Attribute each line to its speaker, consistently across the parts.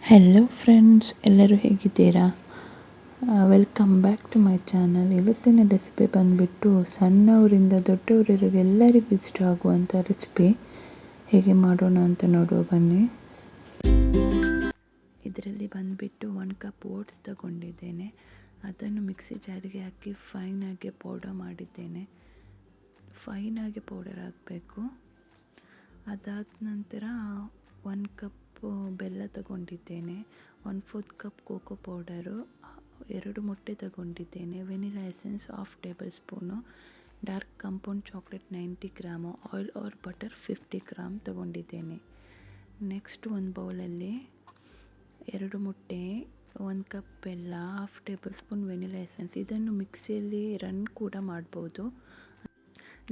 Speaker 1: Hello friends, ಎಲ್ಲರೂ ಹೇಗಿದ್ದೀರಾ? Welcome back to my channel. ಇವತ್ತಿನ ರೆಸಿಪಿ ಬಂದುಬಿಟ್ಟು ಸಣ್ಣವರಿಂದ ದೊಡ್ಡವರಿಗೂ ಎಲ್ಲರಿಗೂ ಇಷ್ಟ ಆಗುವಂಥ ರೆಸಿಪಿ. ಹೇಗೆ ಮಾಡೋಣ ಅಂತ ನೋಡುವ ಬನ್ನಿ. ಇದರಲ್ಲಿ ಬಂದುಬಿಟ್ಟು 1 ಕಪ್ ಓಟ್ಸ್ ತಗೊಂಡಿದ್ದೇನೆ. ಅದನ್ನು ಮಿಕ್ಸಿ ಜಾರಿಗೆ ಹಾಕಿ ಫೈನಾಗಿ ಪೌಡರ್ ಮಾಡಿದ್ದೇನೆ. ಫೈನಾಗಿ ಪೌಡರ್ ಹಾಕಬೇಕು. ಅದಾದ ನಂತರ 1 ಕಪ್ ಬೆಲ್ಲ ತಗೊಂಡಿದ್ದೇನೆ. 1/4 ಕಪ್ ಕೋಕೋ ಪೌಡರು, 2 ಮೊಟ್ಟೆ ತಗೊಂಡಿದ್ದೇನೆ. Vanilla essence 1/2 table spoon, dark compound chocolate 90 gram, oil or butter 50 gram ತಗೊಂಡಿದ್ದೇನೆ. ನೆಕ್ಸ್ಟ್ ಒಂದು ಬೌಲಲ್ಲಿ 2 ಮೊಟ್ಟೆ, 1 ಕಪ್ ಬೆಲ್ಲ, 1/2 ಟೇಬಲ್ ಸ್ಪೂನ್ ವೆನಿಲಾ ಎಸೆನ್ಸ್. ಇದನ್ನು ಮಿಕ್ಸಿಯಲ್ಲಿ ರನ್ ಕೂಡ ಮಾಡ್ಬೋದು.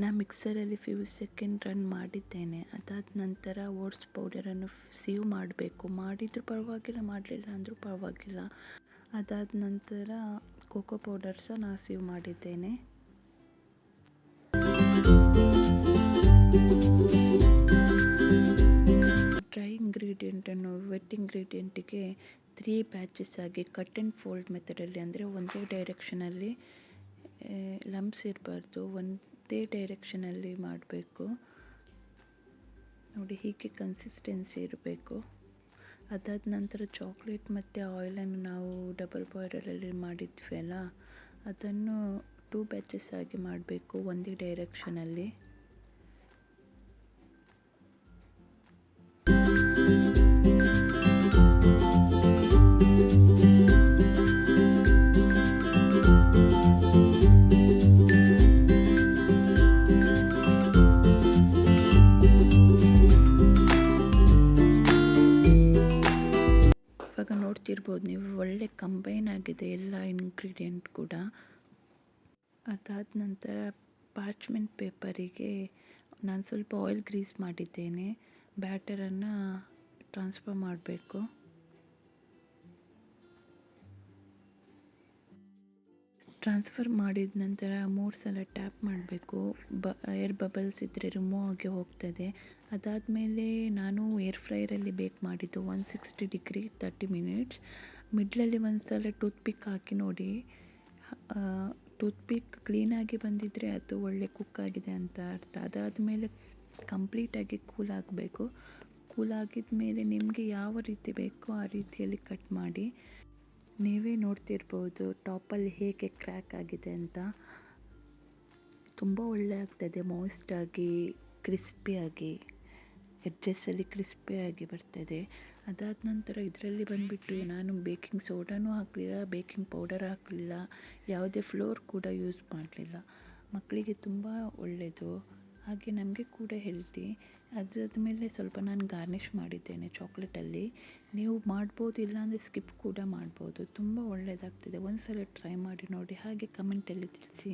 Speaker 1: ನಾನು ಮಿಕ್ಸರಲ್ಲಿ ಫ್ಯೂ ಸೆಕೆಂಡ್ ರನ್ ಮಾಡಿದ್ದೇನೆ. ಅದಾದ ನಂತರ ಓಟ್ಸ್ ಪೌಡರನ್ನು ಸೀವ್ ಮಾಡಬೇಕು. ಮಾಡಿದರೂ ಪರವಾಗಿಲ್ಲ, ಮಾಡಲಿಲ್ಲ ಅಂದರೂ ಪರವಾಗಿಲ್ಲ. ಅದಾದ ನಂತರ ಕೋಕೋ ಪೌಡರ್ ಸಹ ನಾನು ಸೀವ್ ಮಾಡಿದ್ದೇನೆ. ಡ್ರೈ ಇಂಗ್ರೀಡಿಯೆಂಟನ್ನು ವೆಟ್ ಇಂಗ್ರೀಡಿಯೆಂಟಿಗೆ 3 ಬ್ಯಾಚಸ್ ಆಗಿ ಕಟ್ ಆ್ಯಂಡ್ ಫೋಲ್ಡ್ ಮೆಥಡಲ್ಲಿ, ಅಂದರೆ ಒಂದೇ ಡೈರೆಕ್ಷನಲ್ಲಿ ಲಂಪ್ಸ್ ಇರಬಾರ್ದು, ಒಂದೇ ಡೈರೆಕ್ಷನಲ್ಲಿ ಮಾಡಬೇಕು. ನೋಡಿ, ಹೀಗೆ ಕನ್ಸಿಸ್ಟೆನ್ಸಿ ಇರಬೇಕು. ಅದಾದ ನಂತರ ಚಾಕ್ಲೇಟ್ ಮತ್ತು ಆಯಿಲನ್ನು ನಾವು ಡಬಲ್ ಬಾಯ್ಲರಲ್ಲಿ ಮಾಡಿದ್ವಿ ಅಲ್ಲ, ಅದನ್ನು 2 ಬ್ಯಾಚಸ್ ಆಗಿ ಮಾಡಬೇಕು ಒಂದೇ ಡೈರೆಕ್ಷನಲ್ಲಿ. ಇವಾಗ ನೋಡ್ತಿರ್ಬೋದು ನೀವು, ಒಳ್ಳೆ ಕಂಬೈನ್ ಆಗಿದೆ ಎಲ್ಲ ಇಂಗ್ರೀಡಿಯೆಂಟ್ ಕೂಡ. ಅದಾದ ನಂತರ ಪಾರ್ಚ್ಮೆಂಟ್ ಪೇಪರಿಗೆ ನಾನು ಸ್ವಲ್ಪ ಆಯಿಲ್ ಗ್ರೀಸ್ ಮಾಡಿದ್ದೇನೆ. ಬ್ಯಾಟರನ್ನು ಟ್ರಾನ್ಸ್ಫರ್ ಮಾಡಬೇಕು. ಟ್ರಾನ್ಸ್ಫರ್ ಮಾಡಿದ ನಂತರ 3 ಸಲ ಟ್ಯಾಪ್ ಮಾಡಬೇಕು. ಏರ್ ಬಬಲ್ಸ್ ಇದ್ದರೆ ರಿಮೂವ್ ಆಗಿ ಹೋಗ್ತದೆ. ಅದಾದಮೇಲೆ ನಾನು ಏರ್ ಫ್ರೈರಲ್ಲಿ ಬೇಕ್ ಮಾಡಿದ್ದು 160 ಡಿಗ್ರಿ 30 ಮಿನಿಟ್ಸ್. ಮಿಡ್ಲಲ್ಲಿ ಒಂದು ಸಲ ಟೂತ್ಪಿಕ್ ಹಾಕಿ ನೋಡಿ. ಟೂತ್ಪಿಕ್ ಕ್ಲೀನಾಗಿ ಬಂದಿದ್ದರೆ ಅದು ಒಳ್ಳೆ ಕುಕ್ ಆಗಿದೆ ಅಂತ ಅರ್ಥ. ಅದಾದಮೇಲೆ ಕಂಪ್ಲೀಟಾಗಿ ಕೂಲ್ ಆಗಬೇಕು. ಕೂಲ್ ಆಗಿದ ಮೇಲೆ ನಿಮಗೆ ಯಾವ ರೀತಿ ಬೇಕೋ ಆ ರೀತಿಯಲ್ಲಿ ಕಟ್ ಮಾಡಿ. ನೀವೇ ನೋಡ್ತಿರ್ಬೋದು ಟಾಪಲ್ಲಿ ಹೇಗೆ ಕ್ರ್ಯಾಕ್ ಆಗಿದೆ ಅಂತ. ತುಂಬ ಒಳ್ಳೆ ಆಗ್ತದೆ, ಮಾಯ್ಸ್ಟಾಗಿ, ಕ್ರಿಸ್ಪಿಯಾಗಿ, ಎಡ್ಜಸ್ಸಲ್ಲಿ ಕ್ರಿಸ್ಪಿಯಾಗಿ ಬರ್ತದೆ. ಅದಾದ ನಂತರ ಇದರಲ್ಲಿ ಬಂದುಬಿಟ್ಟು ನಾನು ಬೇಕಿಂಗ್ ಸೋಡಾನೂ ಹಾಕಲಿಲ್ಲ, ಬೇಕಿಂಗ್ ಪೌಡರ್ ಹಾಕಲಿಲ್ಲ, ಯಾವುದೇ ಫ್ಲೋರ್ ಕೂಡ ಯೂಸ್ ಮಾಡಲಿಲ್ಲ. ಮಕ್ಕಳಿಗೆ ತುಂಬ ಒಳ್ಳೆಯದು, ಹಾಗೆ ನಮಗೆ ಕೂಡ ಹೆಲ್ತಿ. ಅದಾದಮೇಲೆ ಸ್ವಲ್ಪ ನಾನು ಗಾರ್ನಿಷ್ ಮಾಡಿದ್ದೇನೆ ಚಾಕ್ಲೇಟಲ್ಲಿ. ನೀವು ಮಾಡ್ಬೋದು, ಇಲ್ಲಾಂದರೆ ಸ್ಕಿಪ್ ಕೂಡ ಮಾಡ್ಬೋದು. ತುಂಬ ಒಳ್ಳೆಯದಾಗ್ತದೆ. ಒಂದು ಸಲ ಟ್ರೈ ಮಾಡಿ ನೋಡಿ, ಹಾಗೆ ಕಮೆಂಟಲ್ಲಿ ತಿಳಿಸಿ.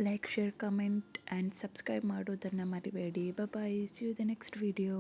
Speaker 1: Like, share, comment and subscribe ಮಾಡೋದನ್ನು ಮರಿಬೇಡಿ. Bye, see you the next video.